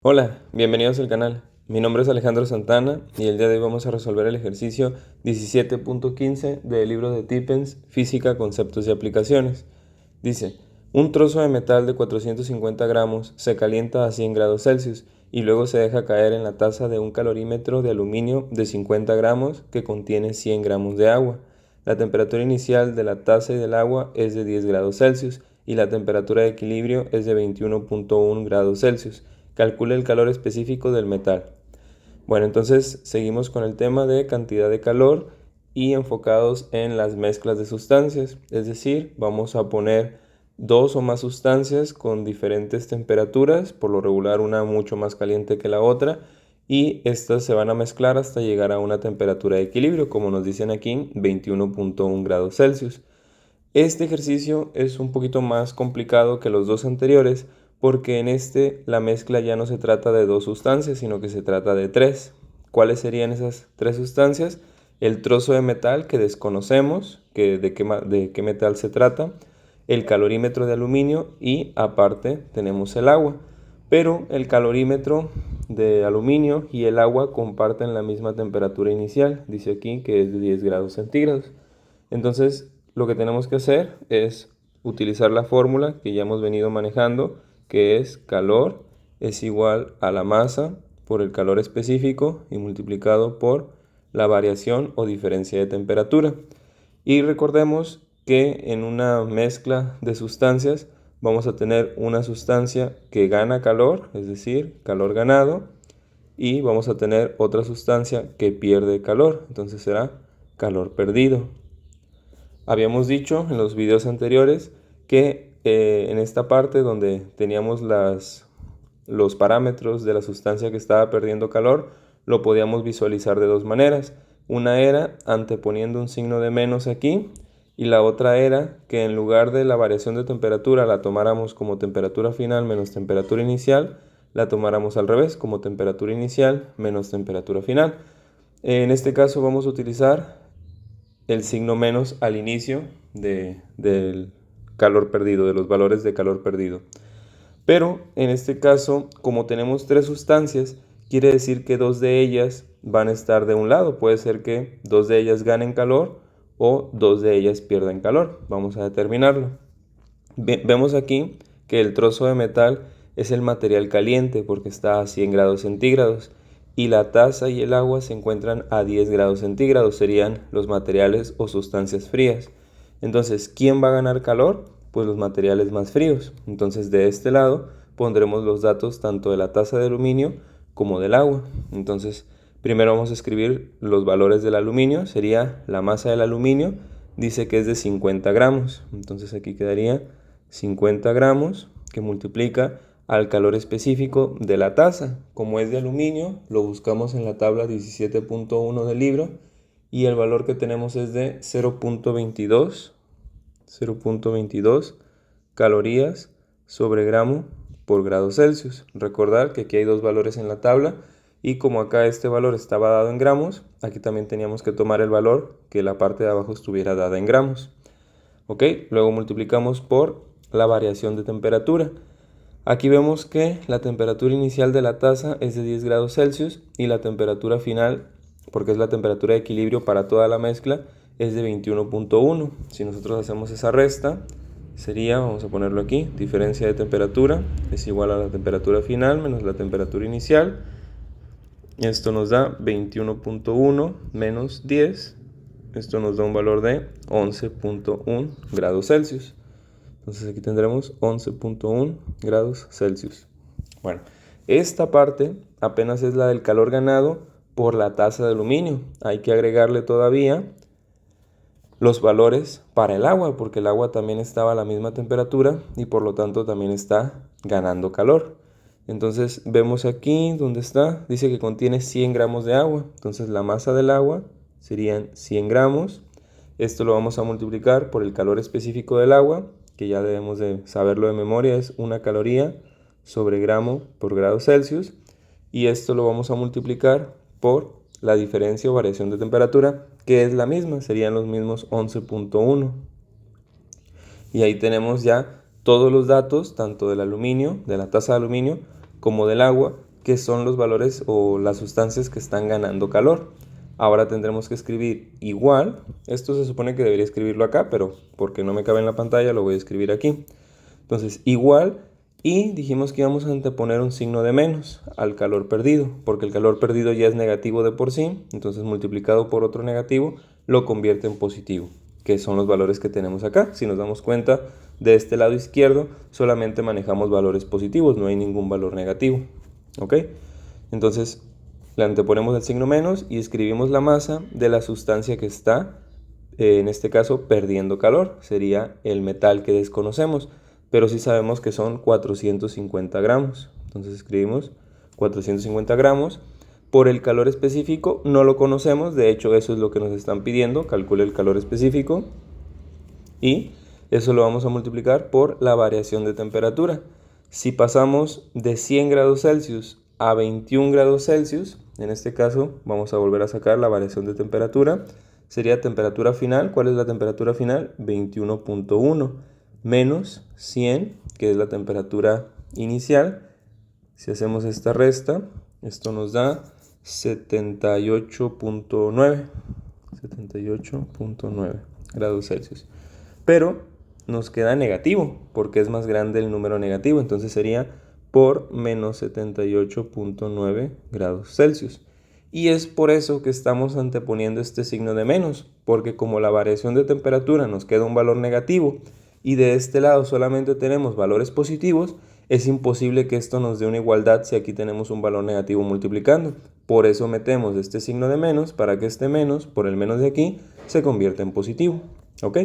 Hola, bienvenidos al canal. Mi nombre es Alejandro Santana y el día de hoy vamos a resolver el ejercicio 17.15 del libro de Tippens, Física, Conceptos y Aplicaciones. Dice, un trozo de metal de 450 gramos se calienta a 100 grados Celsius y luego se deja caer en la taza de un calorímetro de aluminio de 50 gramos que contiene 100 gramos de agua. La temperatura inicial de la taza y del agua es de 10 grados Celsius y la temperatura de equilibrio es de 21.1 grados Celsius. Calcule el calor específico del metal. Bueno, entonces seguimos con el tema de cantidad de calor y enfocados en las mezclas de sustancias. Es decir, vamos a poner dos o más sustancias con diferentes temperaturas, por lo regular una mucho más caliente que la otra, y estas se van a mezclar hasta llegar a una temperatura de equilibrio, como nos dicen aquí, 21.1 grados Celsius. Este ejercicio es un poquito más complicado que los dos anteriores porque en este la mezcla ya no se trata de dos sustancias, sino que se trata de tres. ¿Cuáles serían esas tres sustancias? El trozo de metal que desconocemos, de qué metal se trata, el calorímetro de aluminio y aparte tenemos el agua. Pero el calorímetro de aluminio y el agua comparten la misma temperatura inicial, dice aquí que es de 10 grados centígrados. Entonces, lo que tenemos que hacer es utilizar la fórmula que ya hemos venido manejando, que es calor es igual a la masa por el calor específico y multiplicado por la variación o diferencia de temperatura. Y recordemos que en una mezcla de sustancias vamos a tener una sustancia que gana calor, es decir, calor ganado, y vamos a tener otra sustancia que pierde calor, entonces será calor perdido. Habíamos dicho en los videos anteriores que en esta parte donde teníamos los parámetros de la sustancia que estaba perdiendo calor, lo podíamos visualizar de dos maneras. Una era anteponiendo un signo de menos aquí y la otra era que en lugar de la variación de temperatura la tomáramos como temperatura final menos temperatura inicial, la tomáramos al revés, como temperatura inicial menos temperatura final. En este caso vamos a utilizar el signo menos al inicio del calor perdido, de los valores de calor perdido. Pero en este caso, como tenemos tres sustancias, quiere decir que dos de ellas van a estar de un lado. Puede ser que dos de ellas ganen calor o dos de ellas pierdan calor. Vamos a determinarlo. Vemos aquí que el trozo de metal es el material caliente porque está a 100 grados centígrados y la taza y el agua se encuentran a 10 grados centígrados, serían los materiales o sustancias frías. Entonces, ¿quién va a ganar calor? Pues los materiales más fríos. Entonces, de este lado pondremos los datos tanto de la taza de aluminio como del agua. Entonces, primero vamos a escribir los valores del aluminio, sería la masa del aluminio, dice que es de 50 gramos. Entonces, aquí quedaría 50 gramos que multiplica al calor específico de la taza. Como es de aluminio, lo buscamos en la tabla 17.1 del libro y el valor que tenemos es de 0.22 calorías sobre gramo por grado Celsius. Recordar que aquí hay dos valores en la tabla y como acá este valor estaba dado en gramos, aquí también teníamos que tomar el valor que la parte de abajo estuviera dada en gramos. ¿Ok? Luego multiplicamos por la variación de temperatura. Aquí vemos que la temperatura inicial de la taza es de 10 grados Celsius y la temperatura final, porque es la temperatura de equilibrio para toda la mezcla, es de 21.1. Si nosotros hacemos esa resta, sería, vamos a ponerlo aquí, diferencia de temperatura es igual a la temperatura final menos la temperatura inicial. Esto nos da 21.1 menos 10. Esto nos da un valor de 11.1 grados Celsius. Entonces aquí tendremos 11.1 grados Celsius. Bueno, esta parte apenas es la del calor ganado por la taza de aluminio. Hay que agregarle todavía los valores para el agua, porque el agua también estaba a la misma temperatura y por lo tanto también está ganando calor. Entonces vemos aquí donde está, dice que contiene 100 gramos de agua. Entonces la masa del agua serían 100 gramos. Esto lo vamos a multiplicar por el calor específico del agua, que ya debemos de saberlo de memoria, es 1 caloría sobre gramo por grado Celsius. Y esto lo vamos a multiplicar por la diferencia o variación de temperatura, que es la misma, serían los mismos 11.1. Y ahí tenemos ya todos los datos, tanto del aluminio, de la taza de aluminio, como del agua, que son los valores o las sustancias que están ganando calor. Ahora tendremos que escribir igual. Esto se supone que debería escribirlo acá, pero porque no me cabe en la pantalla lo voy a escribir aquí. Entonces igual, y dijimos que íbamos a anteponer un signo de menos al calor perdido, porque el calor perdido ya es negativo de por sí, entonces multiplicado por otro negativo lo convierte en positivo, que son los valores que tenemos acá. Si nos damos cuenta, de este lado izquierdo solamente manejamos valores positivos, no hay ningún valor negativo. ¿Ok? Entonces le anteponemos el signo menos y escribimos la masa de la sustancia que está, en este caso, perdiendo calor. Sería el metal que desconocemos, pero sí sabemos que son 450 gramos. Entonces escribimos 450 gramos. Por el calor específico no lo conocemos, de hecho eso es lo que nos están pidiendo, calcule el calor específico. Y eso lo vamos a multiplicar por la variación de temperatura. Si pasamos de 100 grados Celsius a 21 grados Celsius, en este caso vamos a volver a sacar la variación de temperatura. Sería temperatura final. ¿Cuál es la temperatura final? 21.1 menos 100, que es la temperatura inicial. Si hacemos esta resta, esto nos da 78.9 grados Celsius. Pero nos queda negativo porque es más grande el número negativo, entonces sería por menos 78.9 grados Celsius. Y es por eso que estamos anteponiendo este signo de menos, porque como la variación de temperatura nos queda un valor negativo y de este lado solamente tenemos valores positivos, es imposible que esto nos dé una igualdad si aquí tenemos un valor negativo multiplicando. Por eso metemos este signo de menos para que este menos por el menos de aquí se convierta en positivo. ¿Ok?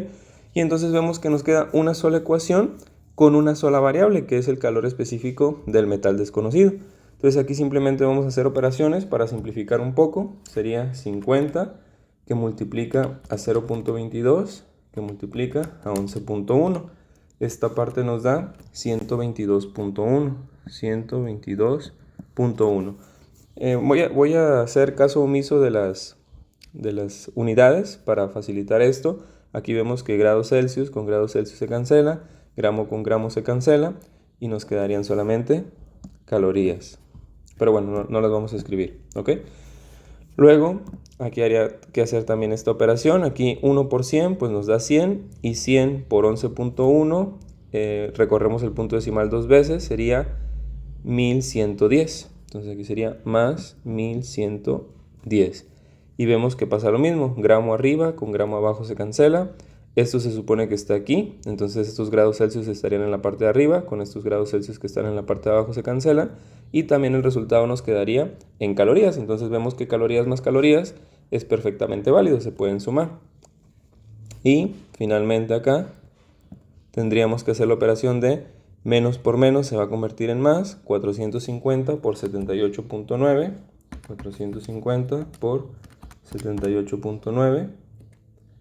Y entonces vemos que nos queda una sola ecuación con una sola variable, que es el calor específico del metal desconocido. Entonces aquí simplemente vamos a hacer operaciones para simplificar un poco. Sería 50 que multiplica a 0.22 que multiplica a 11.1. Esta parte nos da 122.1. 122.1. Voy a hacer caso omiso de las unidades para facilitar esto. Aquí vemos que grados Celsius con grados Celsius se cancela, gramo con gramo se cancela y nos quedarían solamente calorías. Pero bueno, no las vamos a escribir, ¿ok? Luego, aquí haría que hacer también esta operación. Aquí 1 por 100 pues nos da 100 y 100 por 11.1, recorremos el punto decimal dos veces, sería 1110. Entonces aquí sería más 1110. Y vemos que pasa lo mismo, gramo arriba con gramo abajo se cancela. Esto se supone que está aquí, entonces estos grados Celsius estarían en la parte de arriba, con estos grados Celsius que están en la parte de abajo se cancelan, y también el resultado nos quedaría en calorías. Entonces vemos que calorías más calorías es perfectamente válido, se pueden sumar. Y finalmente acá tendríamos que hacer la operación de menos por menos se va a convertir en más, 450 por 78.9, 450 por 78.9,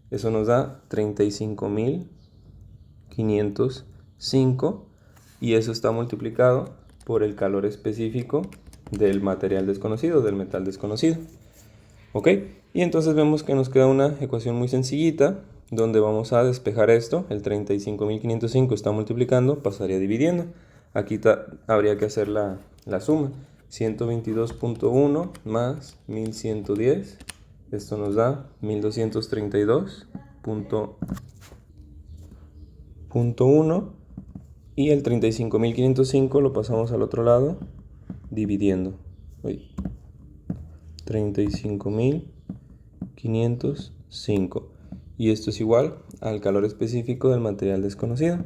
eso nos da 35.505 y eso está multiplicado por el calor específico del material desconocido, del metal desconocido. ¿Ok? Y entonces vemos que nos queda una ecuación muy sencillita donde vamos a despejar esto. El 35.505 está multiplicando, pasaría dividiendo. Aquí habría que hacer la suma. 122.1 más 1110. Esto nos da 1232.1 y el 35.505 lo pasamos al otro lado dividiendo. 35.505 y esto es igual al calor específico del material desconocido.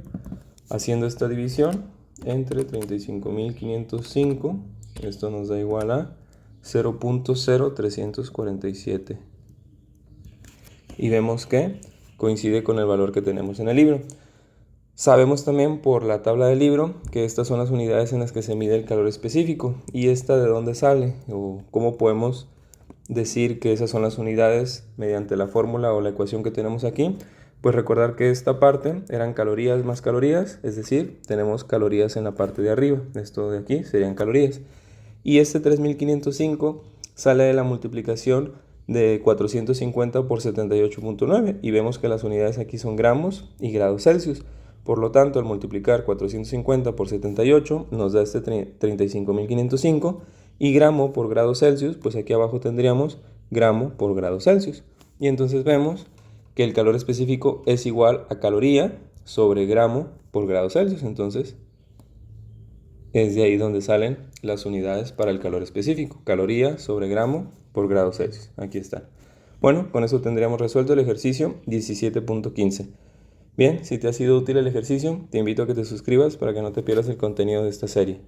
Haciendo esta división entre 35.505, esto nos da igual a 0.0347 y vemos que coincide con el valor que tenemos en el libro. Sabemos también por la tabla del libro que estas son las unidades en las que se mide el calor específico. ¿Y esta de dónde sale? ¿O cómo podemos decir que esas son las unidades mediante la fórmula o la ecuación que tenemos aquí? Pues recordar que esta parte eran calorías más calorías, es decir, tenemos calorías en la parte de arriba. Esto de aquí serían calorías. Y este 3505 sale de la multiplicación de 450 por 78.9 y vemos que las unidades aquí son gramos y grados Celsius. Por lo tanto, al multiplicar 450 por 78 nos da este 35.505 Y gramo por grado Celsius, pues aquí abajo tendríamos gramo por grado Celsius. Y entonces vemos que el calor específico es igual a caloría sobre gramo por grado Celsius. Entonces es de ahí donde salen las unidades para el calor específico. Caloría sobre gramo por grado Celsius. Aquí está. Bueno, con eso tendríamos resuelto el ejercicio 17.15. Bien, si te ha sido útil el ejercicio, te invito a que te suscribas para que no te pierdas el contenido de esta serie.